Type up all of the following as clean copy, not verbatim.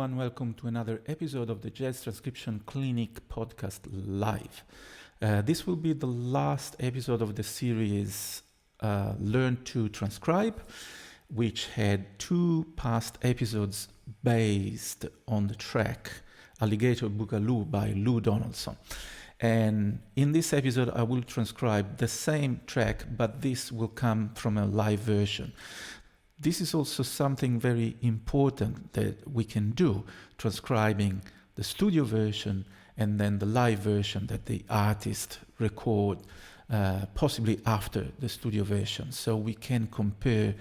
everyone, welcome to another episode of the Jazz Transcription Clinic podcast live. This will be the last episode of the series Learn to Transcribe, which had two past episodes based on the track Alligator Boogaloo by Donaldson. And in this episode I will transcribe the same track, but this will come from a live version. This is also something very important that we can do, transcribing the studio version and then the live version that the artist record possibly after the studio version. So we can compare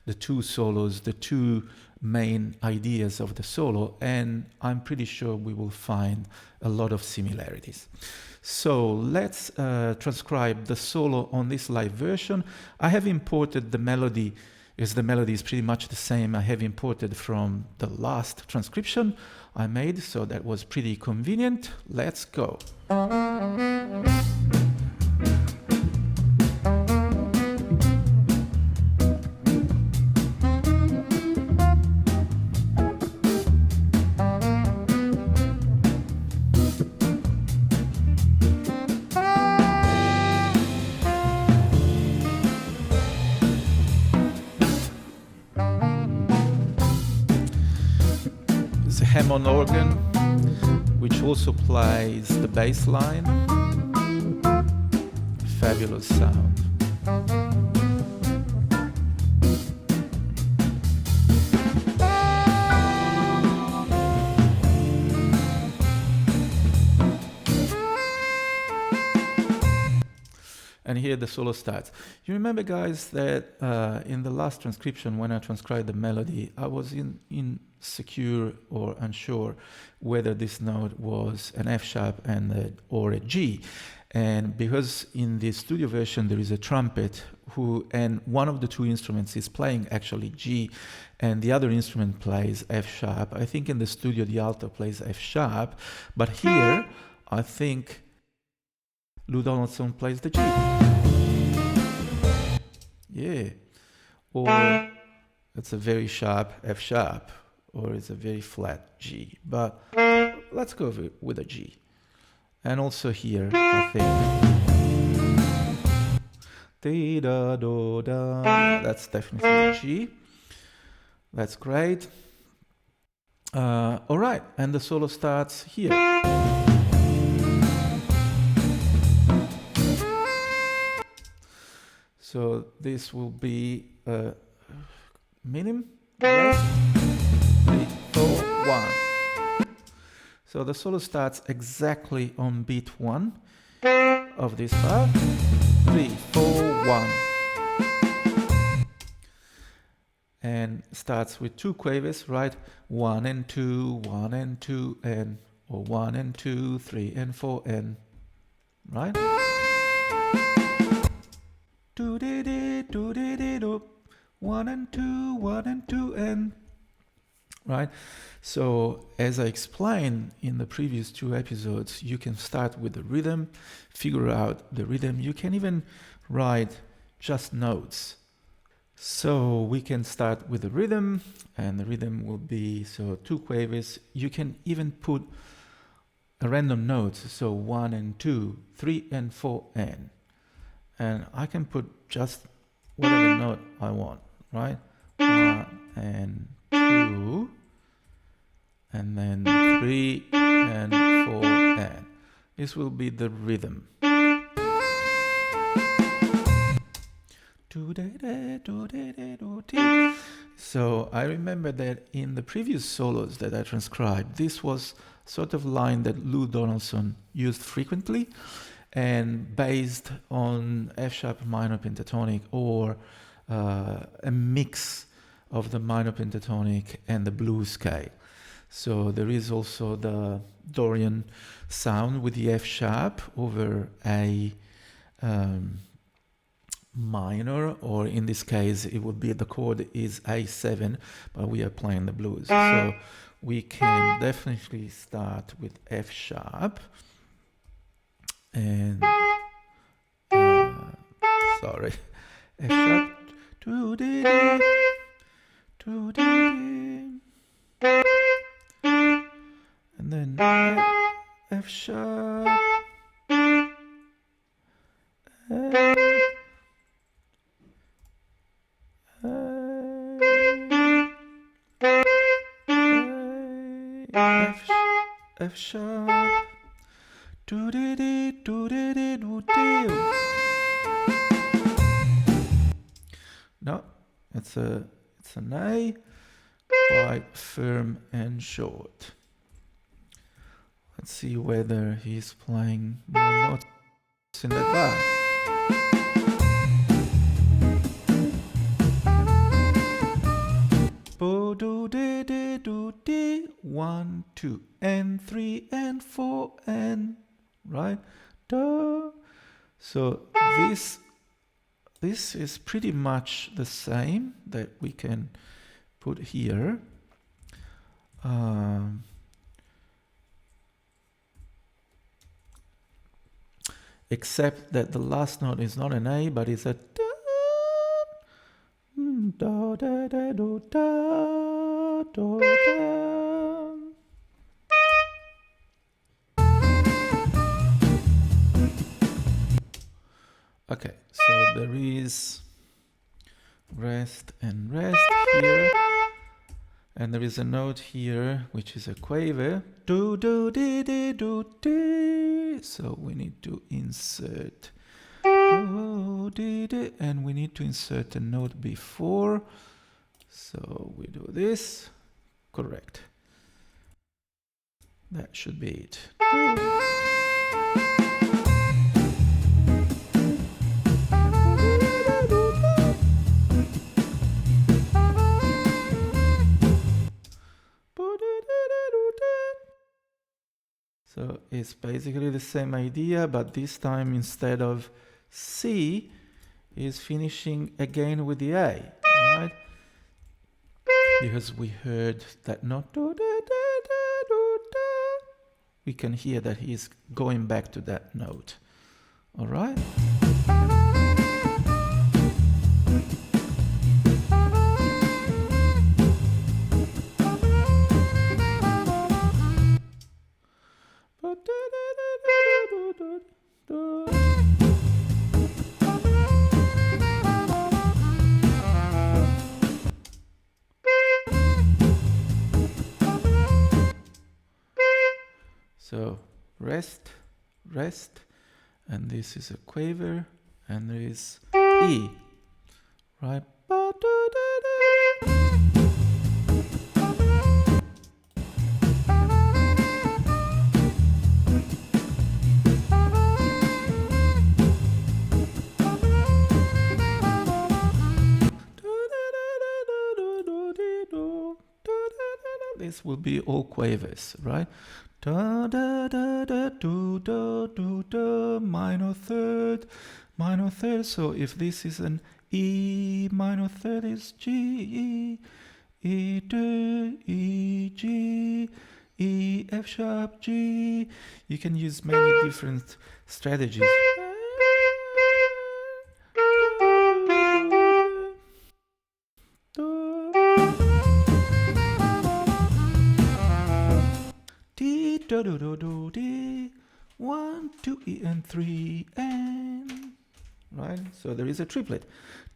the two solos, the two main ideas of the solo, and I'm pretty sure we will find a lot of similarities. So let's transcribe the solo on this live version. I have imported the melody, as the melody is pretty much the same. I have imported from the last transcription I made, so that was pretty convenient. Let's go. Hammond organ, which also plays the bass line. Fabulous sound. And here the solo starts. You remember, guys, that in the last transcription, when I transcribed the melody, I was insecure or unsure whether this note was an F sharp or a G. And because in the studio version there is a trumpet and one of the two instruments is playing actually G and the other instrument plays F sharp. I think in the studio the alto plays F sharp, but here I think Donaldson plays the G. Yeah. Or it's a very sharp F sharp, or it's a very flat G. But let's go with a G. And also here, I think that's definitely a G. That's great. All right, and the solo starts here. So this will be minim, right? 3, 4, 1. So the solo starts exactly on beat 1 of this part. 3, 4, 1. And starts with two quavers, right? 1 and 2, 1 and 2, and or 1 and 2, 3 and 4, and right? 1 and 2, 1 and 2, and right. So as I explained in the previous two episodes, you can start with the rhythm, figure out the rhythm. You can even write just notes. So we can start with the rhythm, and the rhythm will be so two quavers. You can even put a random note, so 1 and 2, 3 and 4 and I can put just whatever note I want, right? 1 and 2, and then 3 and 4 and. This will be the rhythm. So I remember that in the previous solos that I transcribed, this was sort of line that Donaldson used frequently, and based on F sharp minor pentatonic or a mix of the minor pentatonic and the blues scale. So there is also the Dorian sound with the F sharp over a minor, or in this case it would be the chord is A7, but we are playing the blues. So we can definitely start with F sharp. And sorry, F sharp, and then F sharp, F sharp, do dee dee do dee dee do dee. No, it's an A, quite firm and short. Let's see whether he's playing more notes in that bar. Bo do de de do de, 1, 2, and 3, and 4, and right, do. So this is pretty much the same that we can put here. Except that the last note is not an A, but it's a da da da do da do da. Okay, so there is rest and rest here, and there is a note here which is a quaver, do do dee dee do dee. So we need to insert do dee dee, and we need to insert a note before. So we do this, correct. That should be it. So it's basically the same idea, but this time instead of C is finishing again with the A, right? Because we heard that note, we can hear that he's going back to that note, all right? So rest, rest, and this is a quaver, and there is E, right? This will be all quavers, right? Da da da da do da do da, minor third. So if this is an E minor third, is G, E do, E G, E F sharp G. You can use many different strategies. Do do do do D, 1, 2, E and 3 and right. So there is a triplet.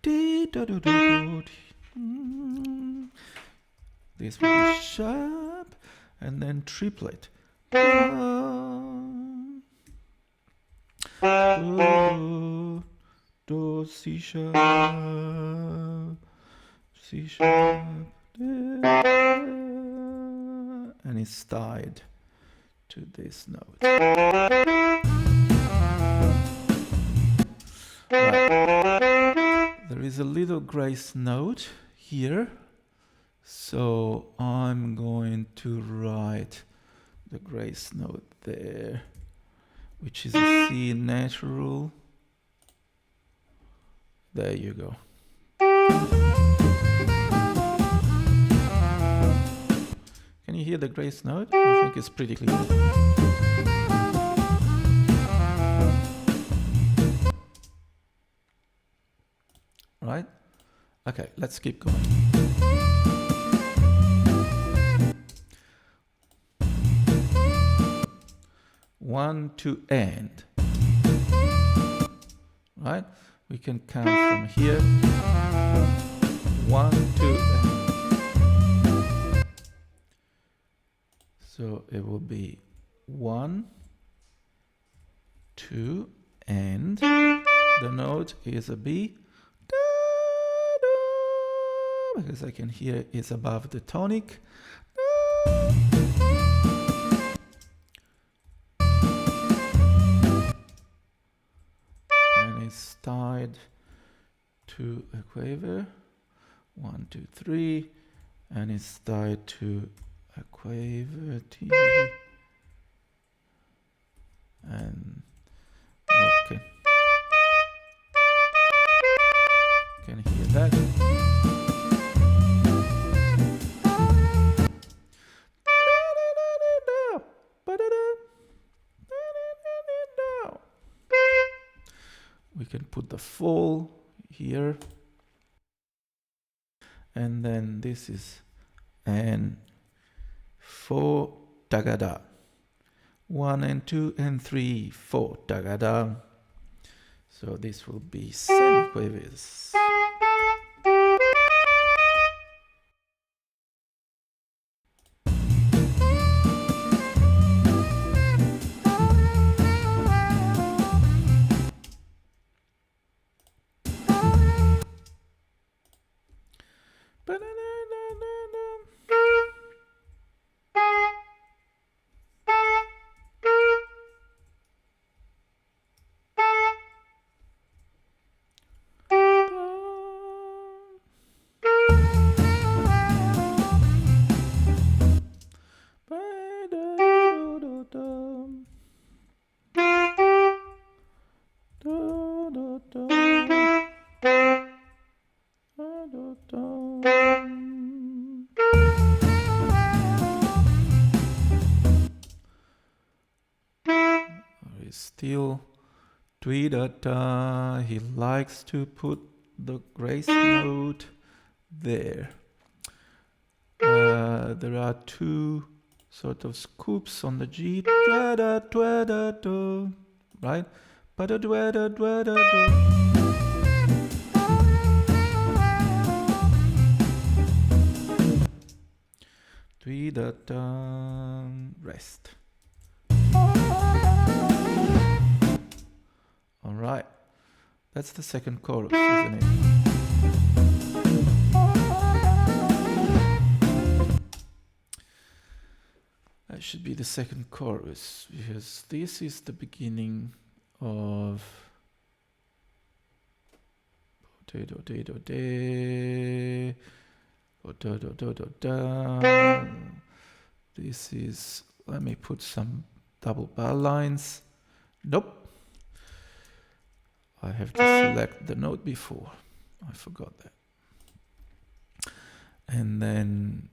D do do do do. This will be sharp and then triplet. Do C sharp, C sharp, and it's tied to this note. Right. There is a little grace note here, so I'm going to write the grace note there, which is a C natural. There you go. Can you hear the grace note? I think it's pretty clear. Right? Okay, let's keep going. 1 to end. Right? We can count from here. 1 to end. So it will be 1, 2, and the note is a B. Because I can hear it's above the tonic. And it's tied to a quaver. 1, 2, 3. And it's tied to a quaver T. And okay. Can hear that. We can put the fall here, and then this is and 4 tagada, 1 and 2 and 3, 4 tagada. So this will be semiquavers. Still tweedata, he likes to put the grace note there. There are two sort of scoops on the G, right? Tweedata, rest. All right, that's the second chorus, isn't it? That should be the second chorus, because this is the beginning of potato, potato, day, potato, potato, da. This is, let me put some double bar lines. Nope. I have to select the note before. I forgot that. And then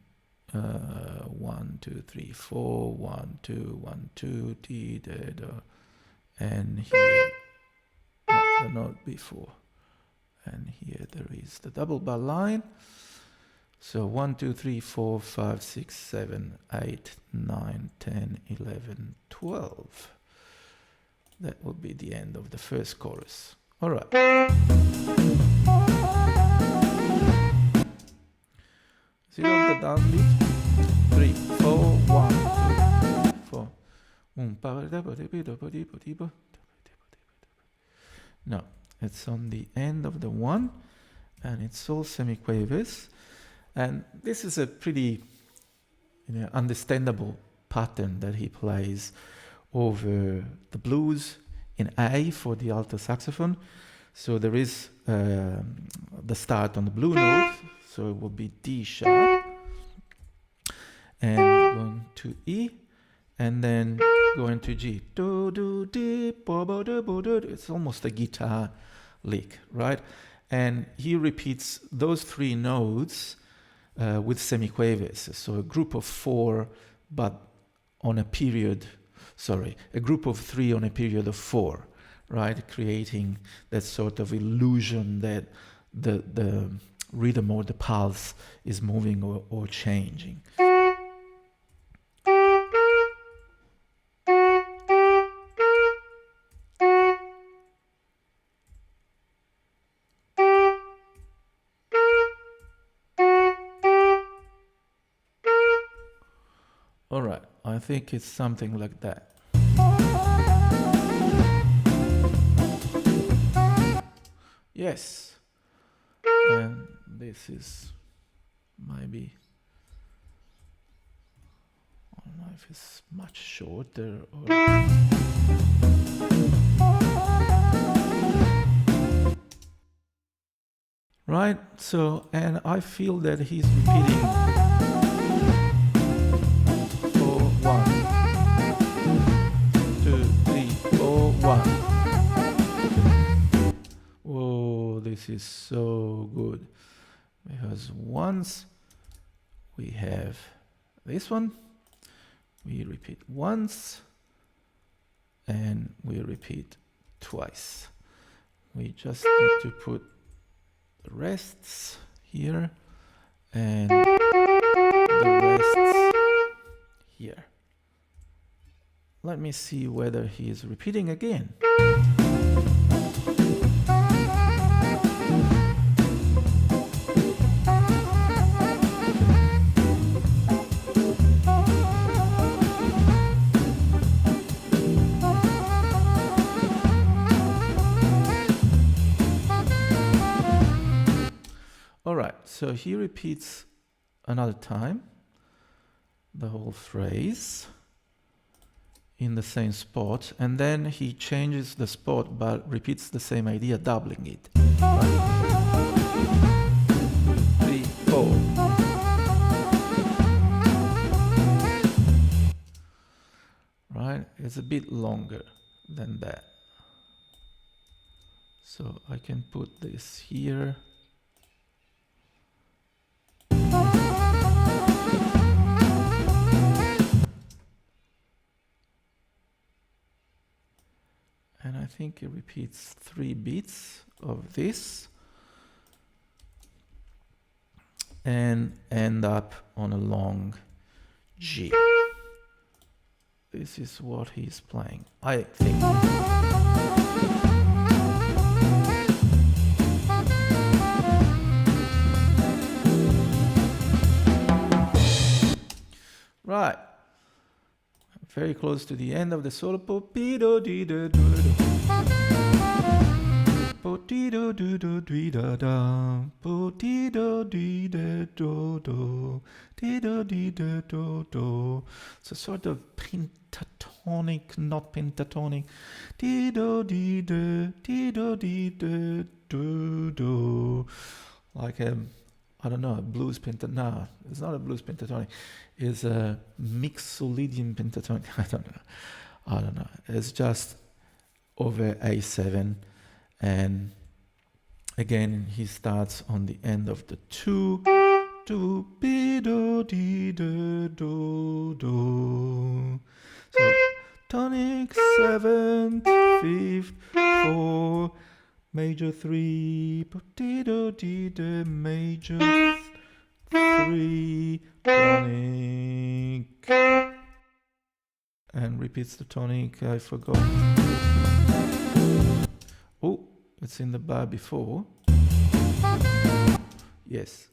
1, 2, 3, 4, 1, 2, 1, 2, D, da, da. And here, the note before. And here there is the double bar line. So 1, 2, 3, 4, 5, 6, 7, 8, 9, 10, 11, 12. That will be the end of the first chorus. All right. See all the downbeat? 3, 4, 1, 2, 4. No, it's on the end of the one, and it's all semiquavers. And this is a pretty, understandable pattern that he plays over the blues in A for the alto saxophone. So there is the start on the blue note, so it will be D sharp, and going to E, and then going to G. Do, do, di, bo, bo, do, bo, do. It's almost a guitar lick, right? And he repeats those three notes with semiquavers. So a group of 4, but on a period, a group of 3 on a period of 4, right? Creating that sort of illusion that the rhythm or the pulse is moving or changing. All right, I think it's something like that. Yes. And this is maybe, I don't know if it's much shorter or... Right, so, and I feel that he's repeating 4, 1, 2, 3, 4, 1. Whoa, this is so good. Because once we have this one, we repeat once, and we repeat twice. We just need to put the rests here and the rests here. Let me see whether he is repeating again. So he repeats another time the whole phrase in the same spot, and then he changes the spot but repeats the same idea, doubling it. 1, 2, 3, 4. Right? It's a bit longer than that. So I can put this here. And I think it repeats 3 beats of this and end up on a long G. This is what he's playing, I think. Right. Very close to the end of the solo. It's a sort of pentatonic, not pentatonic. Like a, I don't know, a blues pentatonic. No, it's not a blues pentatonic. It's a mixolydian pentatonic. I don't know. It's just over A7, and again he starts on the end of the 2. Do be do dee do do. So tonic 7th, 5th, 4, major 3, do dee do, major 3, tonic, and repeats the tonic. I forgot. Oh, it's in the bar before. Yes.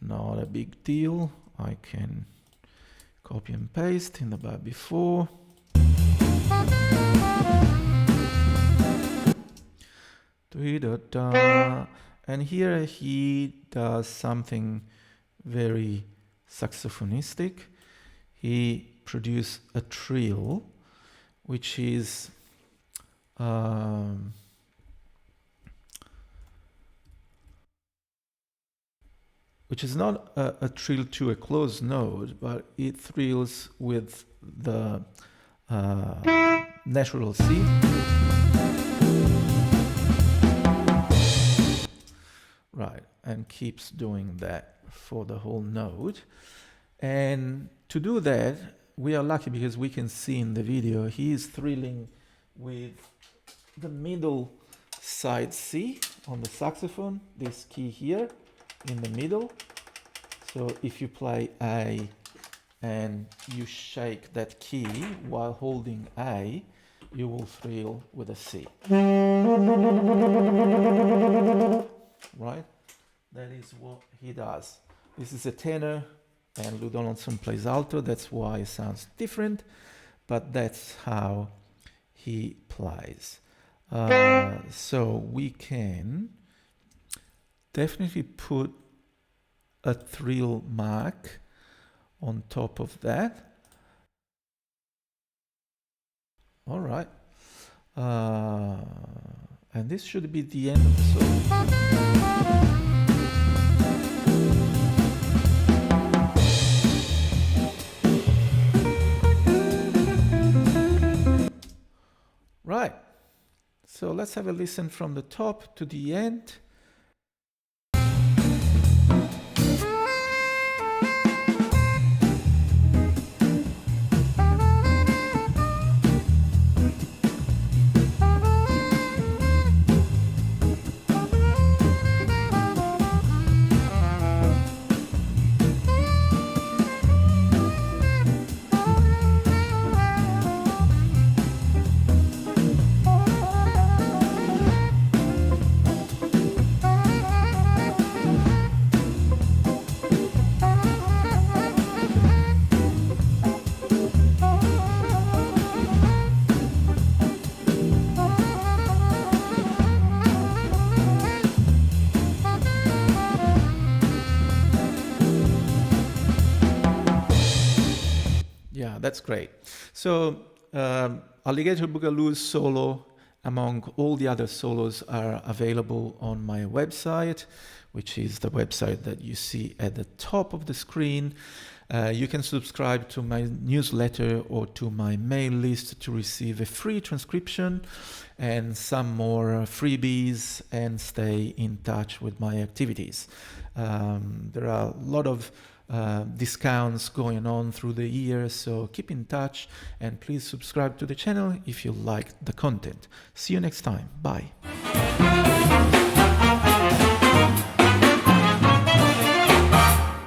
Not a big deal. I can copy and paste in the bar before. And here he does something very saxophonistic. He produced a trill, which is not a trill to a closed note, but it thrills with the natural C. Right, and keeps doing that for the whole note. And to do that, we are lucky because we can see in the video he is thrilling with the middle side C on the saxophone, this key here in the middle. So if you play A and you shake that key while holding A, you will thrill with a C. Right? That is what he does. This is a tenor and Lou Donaldson plays alto. That's why it sounds different, but that's how he plays. So we can definitely put a trill mark on top of that. All right. And this should be the end of the solo. Right. So let's have a listen from the top to the end. Yeah, that's great. So Alligator Boogaloo's solo, among all the other solos, are available on my website, which is the website that you see at the top of the screen. You can subscribe to my newsletter or to my mail list to receive a free transcription and some more freebies and stay in touch with my activities. There are a lot of discounts going on through the year, so keep in touch and please subscribe to the channel if you like the content. See you next time. Bye.